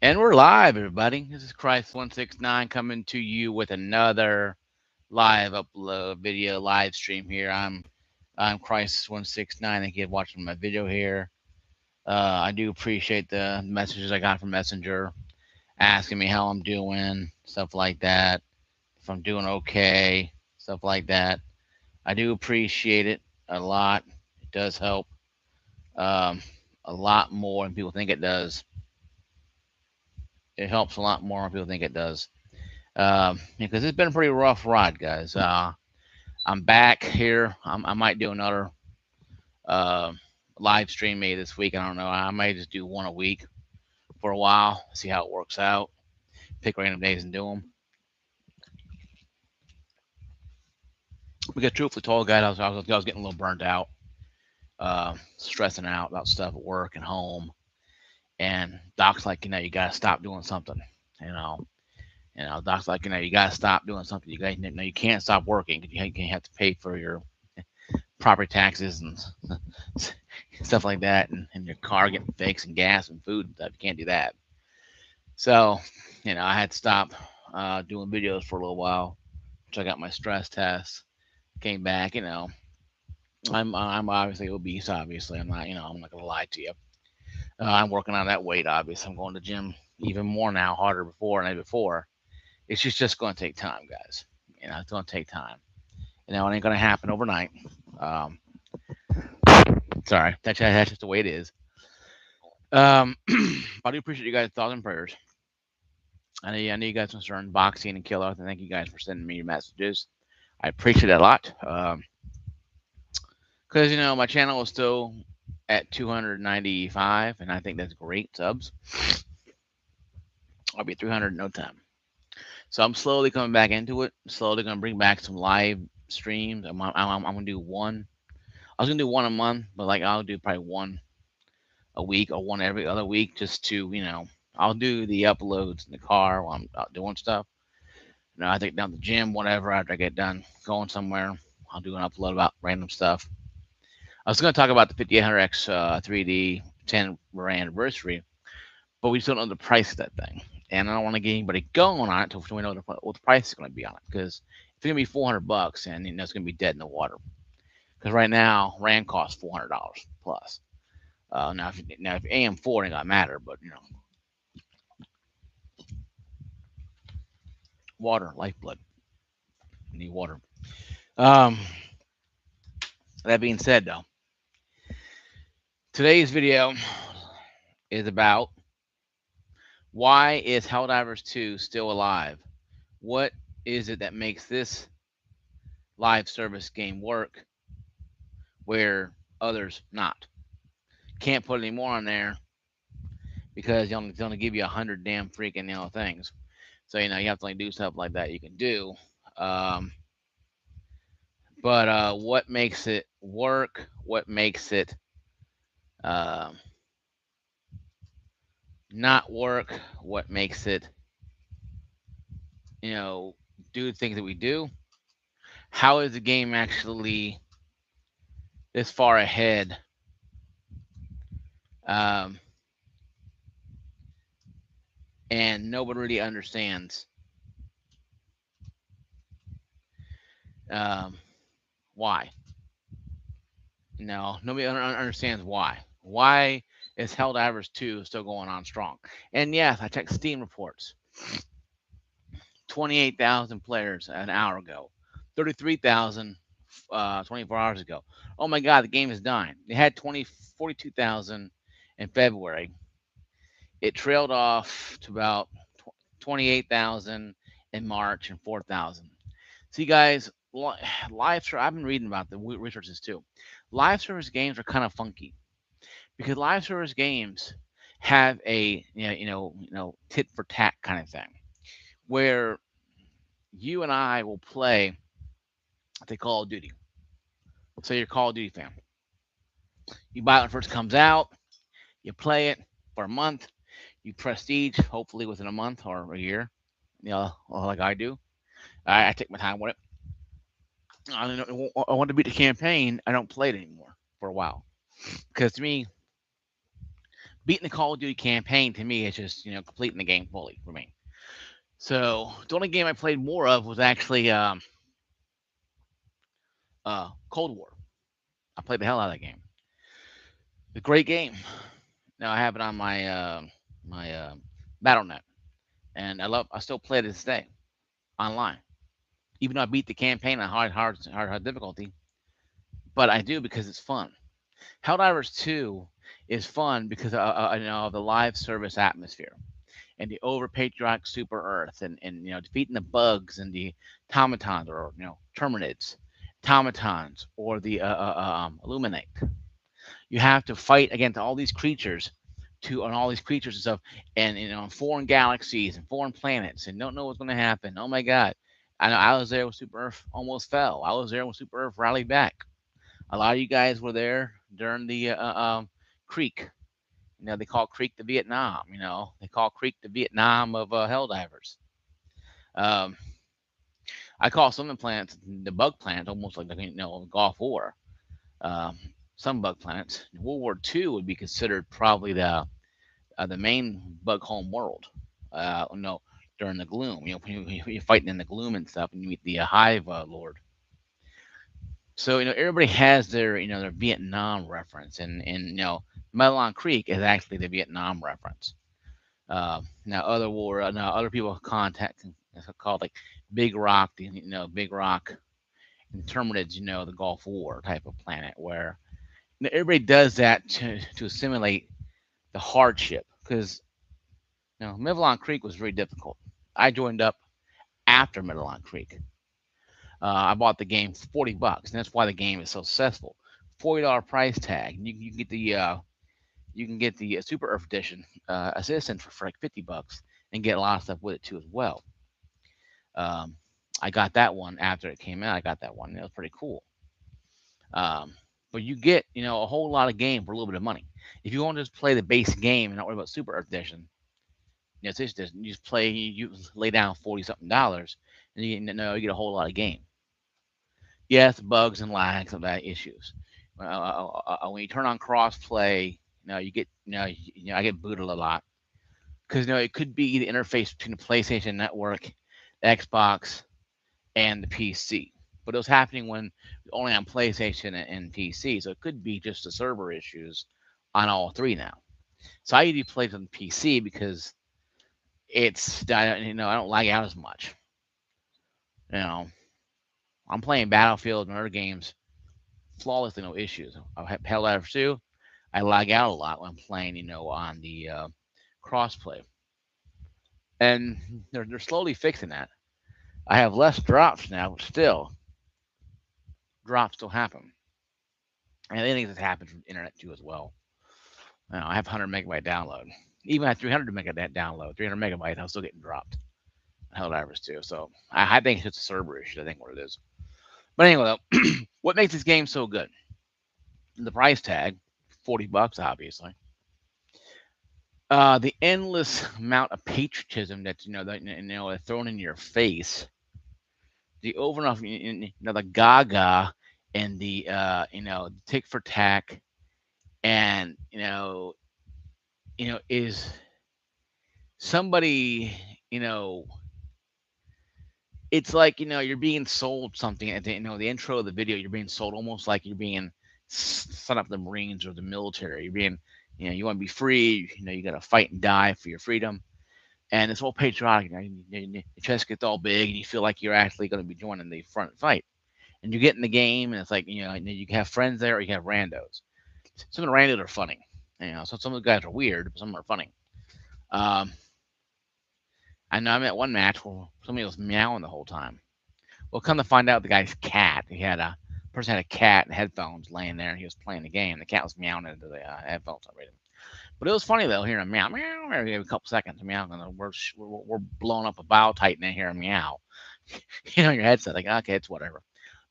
And we're live, everybody. This is Christ169 coming to you with another live upload video live stream here. I'm Christ169. Thank you for watching my video here. I do appreciate the messages I got from Messenger asking me how I'm doing, stuff like that. If I'm doing okay, stuff like that. I do appreciate it a lot. It does help um, a lot more than people think it does. It helps a lot more than people think it does. Because it's been a pretty rough ride, guys. I'm back here. I might do another uh, live stream maybe this week. I don't know. I might just do one a week for a while, see how it works out. Pick random days and do them. Because truthfully told, guys, I was getting a little burnt out, stressing out about stuff at work and home. And Doc's like, you gotta stop doing something. You know, Doc's like, you gotta stop doing something. You can't stop working because you have to pay for your property taxes and stuff like that, and your car getting fixed and gas and food and stuff. You can't do that. So, I had to stop doing videos for a little while. So I got my stress test. Came back. I'm obviously obese. Obviously, I'm not. I'm not gonna lie to you. I'm working on that weight. Obviously, I'm going to the gym even more now, harder before than before. It's just going to take time, guys. It's going to take time. It ain't going to happen overnight. Um, Sorry, that's just the way it is. I do appreciate you guys' thoughts and prayers. I know you guys are concerned, boxing and killer. Thank you guys for sending me your messages. I appreciate it a lot. Because my channel is still at 295, and I think that's great subs. I'll be at 300 in no time. So I'm slowly coming back into it. Slowly going to bring back some live streams. I'm going to do one. I was going to do one a month, but I'll do probably one a week or one every other week just to, I'll do the uploads in the car while I'm out doing stuff. I take down the gym, whatever, after I get done going somewhere. I'll do an upload about random stuff. I was going to talk about the 5800X 3D 10 anniversary, but we just don't know the price of that thing. And I don't want to get anybody going on it until we know what the price is going to be on it. Because if it's going to be $400 and it's going to be dead in the water. Because right now, RAN costs $400 plus. Now if AM4 ain't gonna matter, but water, lifeblood, you need water. Um, that being said, though, today's video is about why is Helldivers 2 still alive? What is it that makes this live service game work where others not? Can't put any more on there because it's only give you 100 damn freaking things. So you have to do stuff like that. You can do. Um, but what makes it work? What makes it um, not work? What makes it, do the things that we do? How is the game actually this far ahead? Um, and nobody really understands um, why. No, nobody understands why. Why is Helldivers 2 still going on strong? And yes, I checked Steam reports. 28,000 players an hour ago. 33,000 24 hours ago. Oh my God, the game is dying. They had 42,000 in February. It trailed off to about 28,000 in March and 4,000. See, guys, live. I've been reading about the researches too. Live service games are kind of funky because live service games have a tit for tat kind of thing where you and I will play the Call of Duty. So you're a Call of Duty fan. You buy it when it first comes out. You play it for a month. You prestige, hopefully within a month or a year. Like I do. I take my time with it. I want to beat the campaign. I don't play it anymore for a while because to me, beating the Call of Duty campaign to me is just completing the game fully for me. So the only game I played more of was actually Cold War. I played the hell out of that game. A great game. Now I have it on my BattleNet, and I still play it to this day online. Even though I beat the campaign on hard difficulty, but I do because it's fun. Helldivers 2 is fun because of the live service atmosphere and the over patriotic super Earth, and defeating the bugs and the automatons, or terminids, automatons, or the illuminate. You have to fight against all these creatures and all these creatures and stuff, and foreign galaxies and foreign planets, and don't know what's going to happen. Oh my God. I know I was there when Super Earth almost fell. I was there when Super Earth rallied back. A lot of you guys were there during the Creek. They call Creek the Vietnam. They call Creek the Vietnam of Helldivers. Um, I call some of the planets the bug planets, almost like Gulf War. Um, some bug planets. World War II would be considered probably the main bug home world. No, during the gloom, when you're fighting in the gloom and stuff, and you meet the Hive Lord. So everybody has their Vietnam reference, and Melon Creek is actually the Vietnam reference. Now other people contact it's called like Big Rock, Big Rock, and Terminids, the Gulf War type of planet where everybody does that to simulate the hardship because Mivalon Creek was very difficult. I joined up after Mivalon Creek. I bought the game for $40, and that's why the game is so successful. $40 price tag. You can get the Super Earth Edition assistant for like $50, and get a lot of stuff with it too as well. Um, I got that one after it came out. I got that one. It was pretty cool. Um, but you get a whole lot of game for a little bit of money. If you want to just play the base game and not worry about Super Earth Edition, it's this edition. You just play. You lay down $40 something, and you get a whole lot of game. Yes, bugs and lags of that issues. When you turn on crossplay, you get I get booted a lot because it could be the interface between the PlayStation Network, Xbox, and the PC. But it was happening when only on PlayStation and PC, so it could be just the server issues on all three now. So I usually play on PC because I don't lag out as much. You know, I'm playing Battlefield and other games flawlessly, no issues. I have Helldivers 2. I lag out a lot when I'm playing, on the crossplay, and they're slowly fixing that. I have less drops now, but still, drops still happen, and I think this happens from the internet too as well. I have 100 megabyte download, even at 300 megabyte download, 300 megabytes, I'm still getting dropped. Helldivers 2, so I think it's just a server issue. I think what it is. But anyway, though, what makes this game so good? The price tag, $40, obviously. The endless amount of patriotism that's thrown in your face, the over and off, the Gaga, and the tick for tack, and is somebody you know it's like you're being sold something at the intro of the video. You're being sold almost like you're being son up the Marines or the military. You're being you want to be free. You got to fight and die for your freedom. And it's all patriotic. Your chest gets all big, and you feel like you're actually going to be joining the front fight. And you get in the game, and it's like you have friends there, or you have randos. Some of the randos are funny. So some of the guys are weird, but some of them are funny. Um, I know I'm at one match where somebody was meowing the whole time. Well, come to find out, the guy's cat. A person had a cat and headphones laying there, and he was playing the game. The cat was meowing into the headphones already. But it was funny though, hearing a meow, meow, every couple seconds, meow, and we're blowing up a bow tight and hearing meow. Your headset, like okay, it's whatever.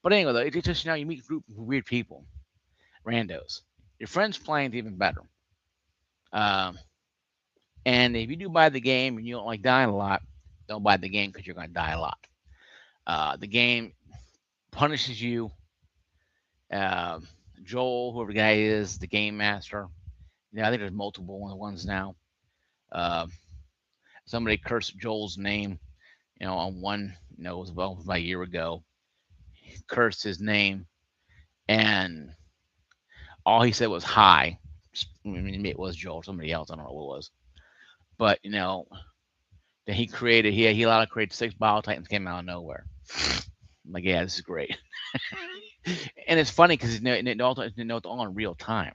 But anyway, though, it's just you meet a group of weird people, randos. Your friends playing is even better. Um, and if you do buy the game and you don't like dying a lot, don't buy the game because you're going to die a lot. The game punishes you. Uh, Joel, whoever the guy is, the game master, Yeah, I think there's multiple ones now. Uh, Somebody cursed Joel's name, on one, it was about a year ago. Cursed his name, and all he said was hi. I mean, maybe it was Joel, somebody else. I don't know what it was, but that he created. He allowed to create 6 Bio Titans came out of nowhere. I'm like, yeah, this is great, and it's funny because it's all in real time.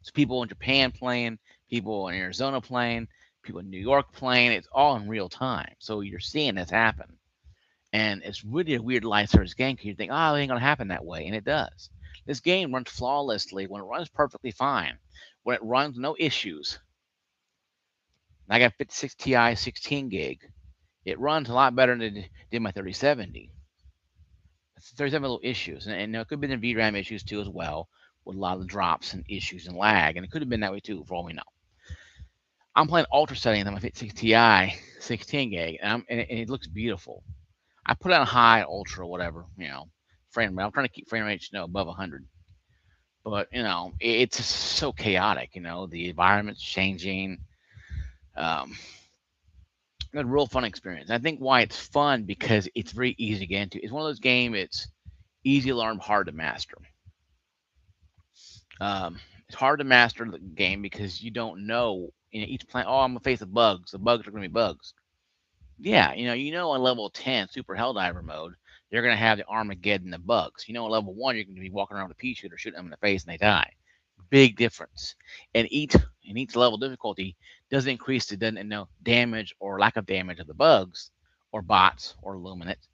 So people in Japan playing, people in Arizona playing, people in New York playing. It's all in real time. So you're seeing this happen. And it's really a weird live service game because you think, oh, it ain't going to happen that way. And it does. This game runs flawlessly when it runs perfectly fine, when it runs no issues. I got 56 Ti 16 gig. It runs a lot better than it did my 3070. 3070 little issues. And it could have been the VRAM issues too as well, with a lot of the drops and issues and lag. And it could have been that way too, for all we know. I'm playing ultra settings on my 56 Ti 16 gig, and it looks beautiful. I put it on high, ultra, whatever, frame rate. I'm trying to keep frame rates, above 100. But, it's just so chaotic, the environment's changing. Um, a real fun experience. I think why it's fun because it's very easy to get into. It's one of those games, it's easy to learn, hard to master. It's hard to master the game because you don't know in each planet. Oh, I'm gonna face the bugs. The bugs are gonna be bugs. Yeah, on level 10 super Helldiver mode, you're gonna have the Armageddon the bugs. On level 1, you're gonna be walking around with a pea shooter, shooting them in the face, and they die. Big difference. And each level difficulty doesn't increase the doesn't damage or lack of damage of the bugs or bots or luminate.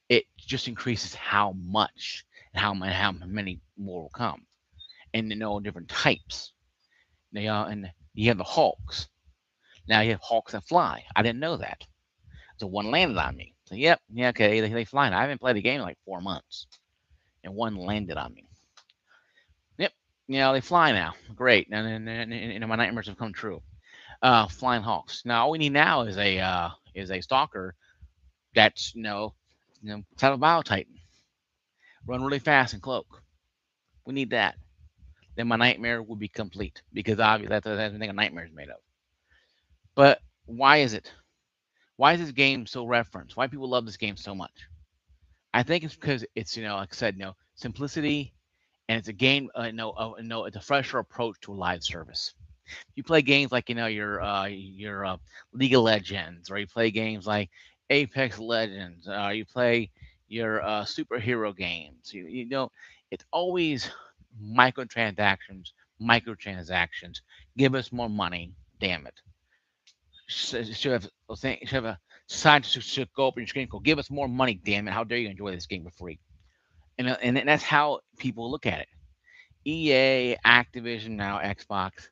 It just increases how much and how many more will come, and different types. And you have the Hulks. Now you have Hulks that fly. I didn't know that. So one landed on me. So yep, yeah, okay, they fly. I haven't played the game in like 4 months, and one landed on me. Yep, they fly now. Great, and my nightmares have come true. Flying hawks. Now all we need now is a stalker that's type of bio titan, run really fast and cloak. We need that. Then my nightmare will be complete because obviously that's the thing a nightmare is made of. But why is it? Why is this game so referenced? Why people love this game so much? I think it's because it's like I said, simplicity, and it's a game. It's a fresher approach to a live service. You play games like your League of Legends, or you play games like Apex Legends. You play your superhero games. It's always microtransactions, microtransactions. Give us more money, damn it. Should have a sign should go up on your screen. Go, give us more money, damn it! How dare you enjoy this game for free? And that's how people look at it. EA, Activision, now Xbox.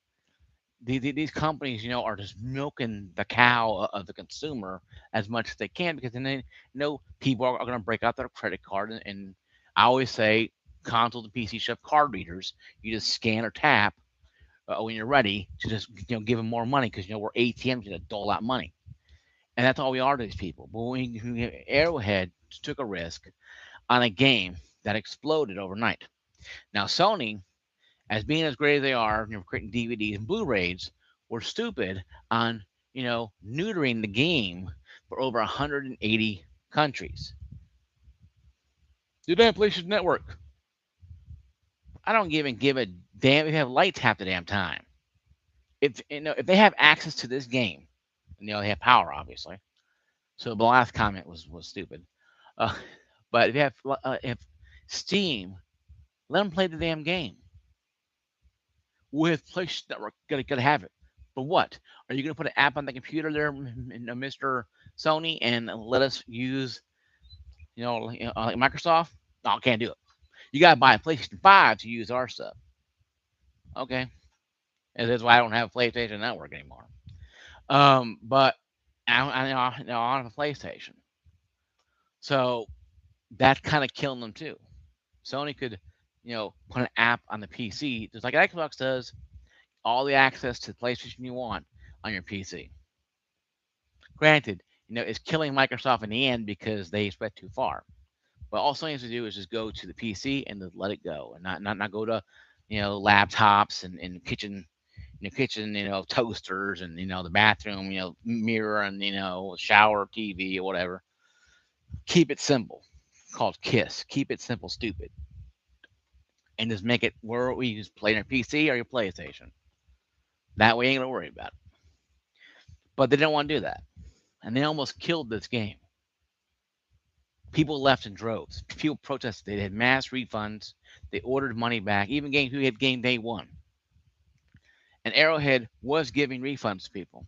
These companies, are just milking the cow of the consumer as much as they can because then they know people are going to break out their credit card. And I always say, console and PC should have card readers. You just scan or tap when you're ready to just give them more money because we're ATMs to dole out money, and that's all we are to these people. But when Arrowhead took a risk on a game that exploded overnight. Now Sony, as being as great as they are, creating DVDs and Blu-rays, were stupid on neutering the game for over 180 countries. You don't have PlayStation Network. I don't even give a damn if you have lights half the damn time. If they have access to this game, they have power obviously. So the last comment was stupid. Uh, but if Steam, let them play the damn game with PlayStation Network. Gotta have it. But what? Are you gonna put an app on the computer there, Mister Sony, and let us use like Microsoft? No, I can't do it. You gotta buy a PlayStation 5 to use our stuff. Okay, and that's why I don't have a PlayStation Network anymore. But I don't have a PlayStation, so that's kind of killing them too. Sony could, put an app on the PC, just like Xbox does, all the access to the PlayStation you want on your PC. Granted, it's killing Microsoft in the end because they spread too far. But all Sony has to do is just go to the PC and just let it go, and not go to, laptops and kitchen in the kitchen, toasters, and the bathroom, mirror, and shower, TV, or whatever. Keep it simple. Called KISS. Keep it simple, stupid, and just make it where we just play on your PC or your PlayStation. That way, you ain't gonna worry about it. But they didn't want to do that, and they almost killed this game. People left in droves. People protested. They had mass refunds. They ordered money back. Even games who had game day one. And Arrowhead was giving refunds to people.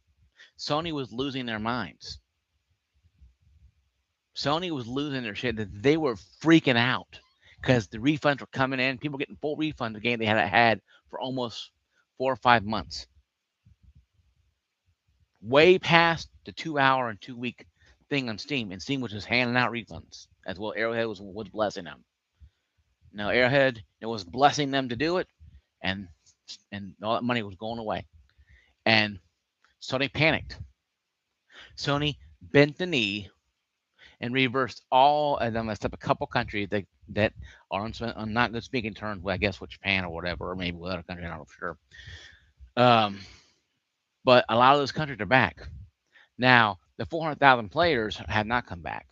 Sony was losing their minds. Sony was losing their shit. That they were freaking out because the refunds were coming in. People getting full refunds of the game they had for almost 4 or 5 months. Way past the 2 hour and 2 week thing on Steam, and Steam was just handing out refunds as well. Arrowhead was blessing them. No, Arrowhead it was blessing them to do it, and all that money was going away. And Sony panicked. Sony bent the knee and reversed all of them except a couple countries that are on not good speaking terms with, I guess, with Japan or whatever, or maybe with other countries. I'm not sure. Um, but a lot of those countries are back now. The 400,000 players have not come back.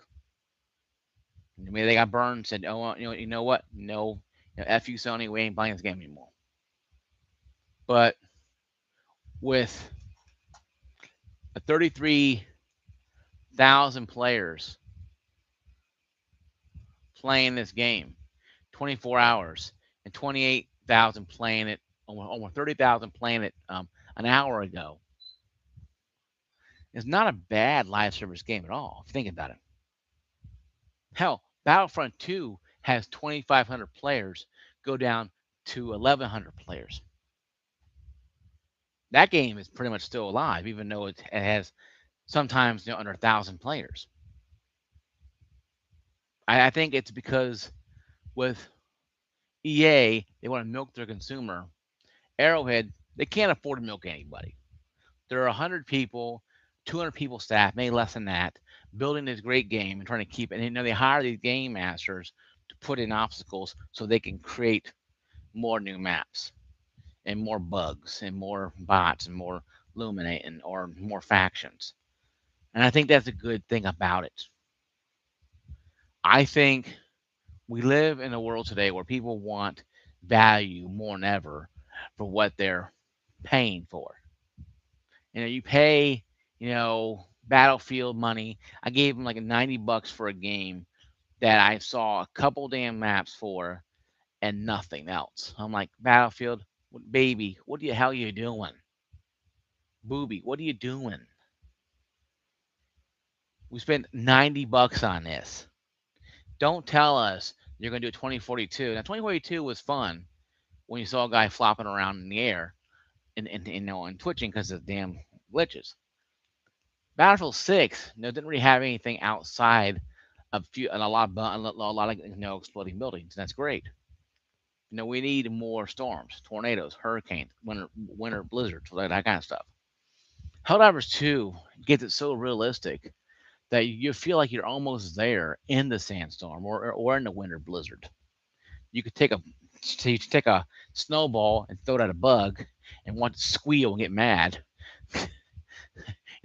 I mean, they got burned and said, "Oh, you know what? No, f you, Sony. We ain't playing this game anymore." But with 33,000 players playing this game, 24 hours, and 28,000 playing it, almost 30,000 playing it an hour ago, it's not a bad live service game at all. If you think about it. Hell, Battlefront 2 has 2,500 players go down to 1,100 players. That game is pretty much still alive, even though it has sometimes under 1,000 players. I think it's because with EA, they want to milk their consumer. Arrowhead, they can't afford to milk anybody. There are 100 people, 200 people staff, maybe less than that, building this great game and trying to keep it. And they hire these game masters to put in obstacles so they can create more new maps and more bugs and more bots and more illuminating or more factions. And I think that's a good thing about it. I think we live in a world today where people want value more than ever for what they're paying for. You pay, Battlefield money. I gave them like a $90 for a game that I saw a couple damn maps for and nothing else. I'm like, Battlefield, baby, what the hell are you doing? Booby, what are you doing? We spent $90 on this. Don't tell us you're going to do 2042. Now, 2042 was fun when you saw a guy flopping around in the air and twitching because of the damn glitches. Battlefield 6 didn't really have anything outside of a lot of exploding buildings. That's great. We need more storms, tornadoes, hurricanes, winter blizzards, that kind of stuff. Helldivers 2 gets it so realistic that you feel like you're almost there in the sandstorm or in the winter blizzard. You could take a snowball and throw it at a bug and want to squeal and get mad,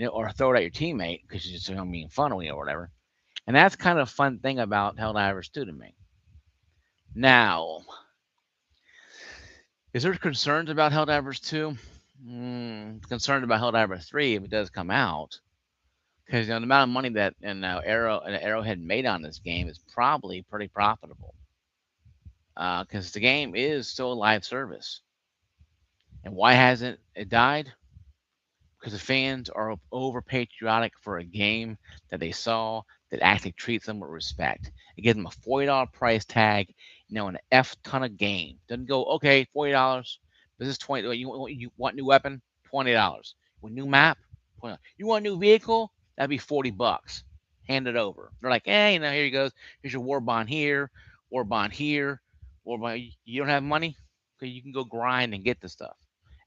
or throw it at your teammate because you're just being funny or whatever. And that's kind of a fun thing about Helldivers 2 to me. Now, is there concerns about Helldivers 2? Concerned about Helldivers 3 if it does come out, because the amount of money that Arrowhead made on this game is probably pretty profitable. Because the game is still a live service. And why hasn't it died? Because the fans are over patriotic for a game that they saw that actually treats them with respect. It gives them a $40 price tag, an F ton of game. Doesn't go, okay, $40. This is 20. You want new weapon? $20. You want new map? $20. You want a new vehicle? That'd be $40. Hand it over. They're like, hey, here you go. Here's your war bond here, war bond here, war bond. You don't have money? Okay, you can go grind and get the stuff.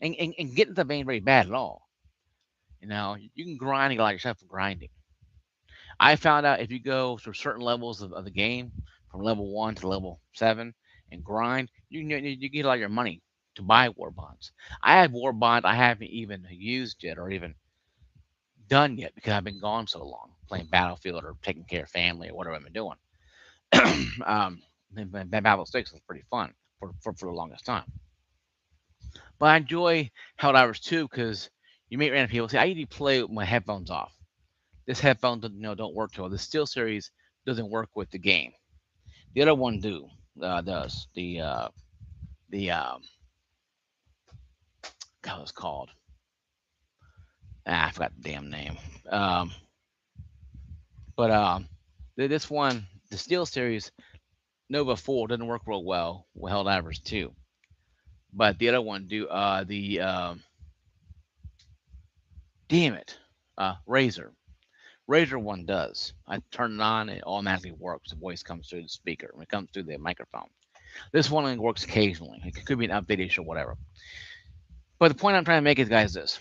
And getting stuff ain't very bad at all. You can grind and get a lot of yourself for grinding. I found out if you go through certain levels of the game, from level 1 to level 7, and grind, you get a lot of your money to buy war bonds. I have war bond I haven't even used yet or even done yet because I've been gone so long playing Battlefield or taking care of family or whatever I've been doing. And Battle 6 was pretty fun for the longest time. But I enjoy Helldivers 2 because you meet random people. See, I usually play with my headphones off. This headphone don't work too well. The Steel series doesn't work with the game. The other one does. The God, it's called. I forgot the damn name. Um, but this one, the Steel series Nova 4 doesn't work real well with Helldivers 2. But the other one do the damn it, Razor. Razor one does. I turn it on, it automatically works. The voice comes through the speaker when it comes through the microphone. This one only works occasionally. It could be an update issue or whatever. But the point I'm trying to make is, guys, this.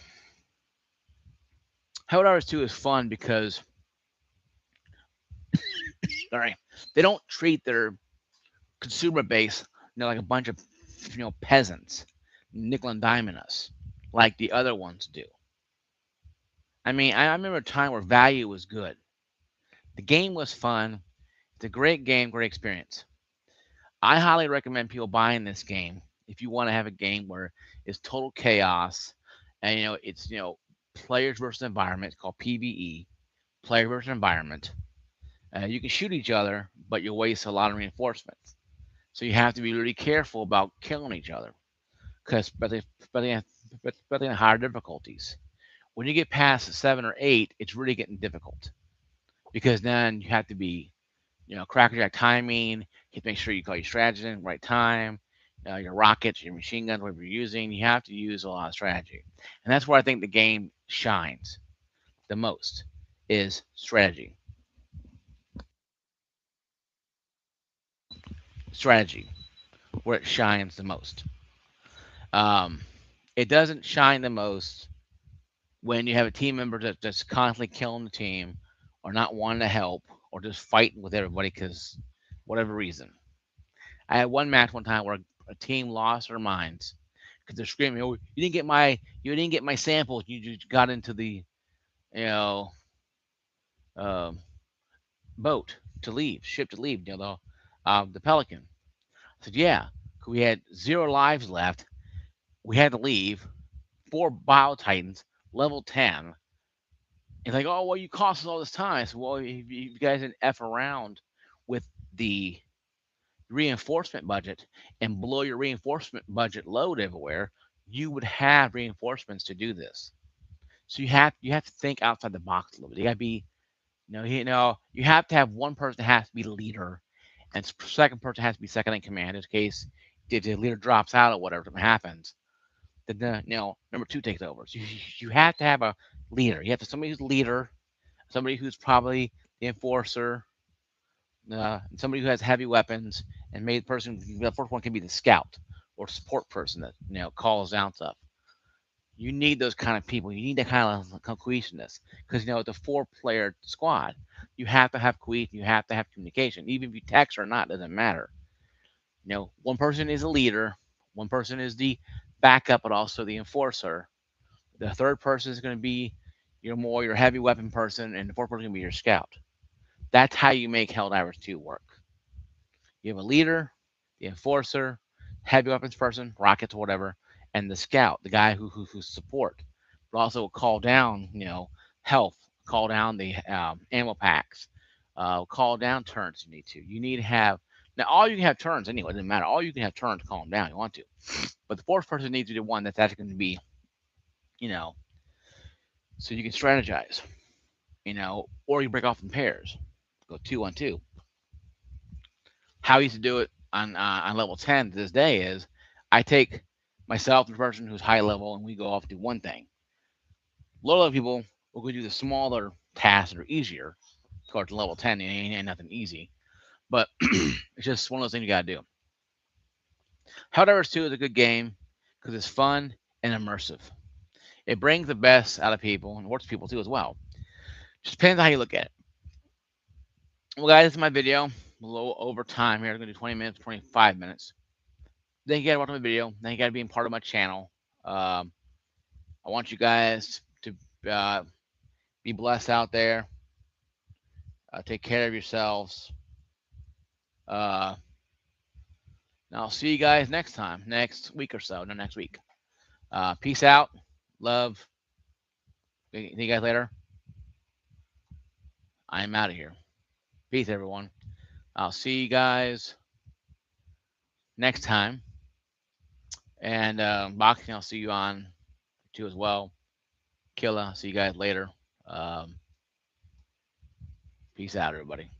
Helldivers 2 is fun because, sorry, they don't treat their consumer base, like a bunch of, peasants, nickel and diming us, like the other ones do. I mean, I remember a time where value was good. The game was fun. It's a great game, great experience. I highly recommend people buying this game if you want to have a game where it's total chaos and it's players versus environment. It's called PvE, player versus environment. You can shoot each other, but you waste a lot of reinforcements. So you have to be really careful about killing each other, because especially in higher difficulties. When you get past 7 or 8, it's really getting difficult because then you have to be crackerjack timing. You have to make sure you call your strategy in the right time. Your rockets, your machine guns, whatever you're using, you have to use a lot of strategy, and that's where I think the game shines the most is strategy. Strategy, where it shines the most. Um, it doesn't shine the most when you have a team member that's constantly killing the team, or not wanting to help, or just fighting with everybody because whatever reason. I had one match one time where a team lost their minds because they're screaming, "Oh, you didn't get my samples. You just got into the you know uh, boat to leave, ship to leave. The Pelican." I said, "Yeah." 'Cause we had 0 lives left. We had to leave. 4 Bio Titans, level 10. It's like, "Oh, well, you cost us all this time." I said, "Well, if you guys didn't f around with the reinforcement budget and blow your reinforcement budget load everywhere, you would have reinforcements to do this." So you have to think outside the box a little bit. You got to be, you have to have one person that has to be the leader, and second person has to be second in command in case the leader drops out or whatever happens. Then number two takes over. So you have to have a leader. You have to somebody who's leader, somebody who's probably the enforcer, somebody who has heavy weapons, and maybe the first one can be the scout or support person that calls down stuff. You need those kind of people. You need that kind of cohesiveness because it's a 4-player squad. You have to have cohesion. You have to have communication. Even if you text or not, doesn't matter. One person is a leader, one person is the backup, but also the enforcer. The third person is going to be your heavy weapon person, and the fourth person is going to be your scout. That's how you make Helldivers 2 work. You have a leader, the enforcer, heavy weapons person, rockets, whatever, and the scout, the guy who's support, but also will call down, health, call down the ammo packs, call down turns you need to. You need to have now all you can have turns anyway. It doesn't matter. All you can have turns, call them down. You want to, but the fourth person needs to be the one that's actually going to be, you know, so you can strategize, or you break off in pairs, go 2-on-2. How I used to do it on level 10 to this day is I take myself and the person who's high level and we go off do one thing. Low level people will go do the smaller tasks that are easier. Of course, level 10 ain't nothing easy, but it's just one of those things you gotta do. Helldivers 2 is a good game because it's fun and immersive. It brings the best out of people and works people too as well. Just depends on how you look at it. Well, guys, this is my video. A little over time here. I'm going to do 20 minutes, 25 minutes. Thank you guys for watching my video. Thank you guys for being part of my channel. I want you guys to be blessed out there. Take care of yourselves. Uh, and I'll see you guys next time, next week or so. No, next week. Peace out. Love. See you guys later. I am out of here. Peace, everyone. I'll see you guys next time. And Boxing, I'll see you on too as well. Killa, see you guys later. Peace out, everybody.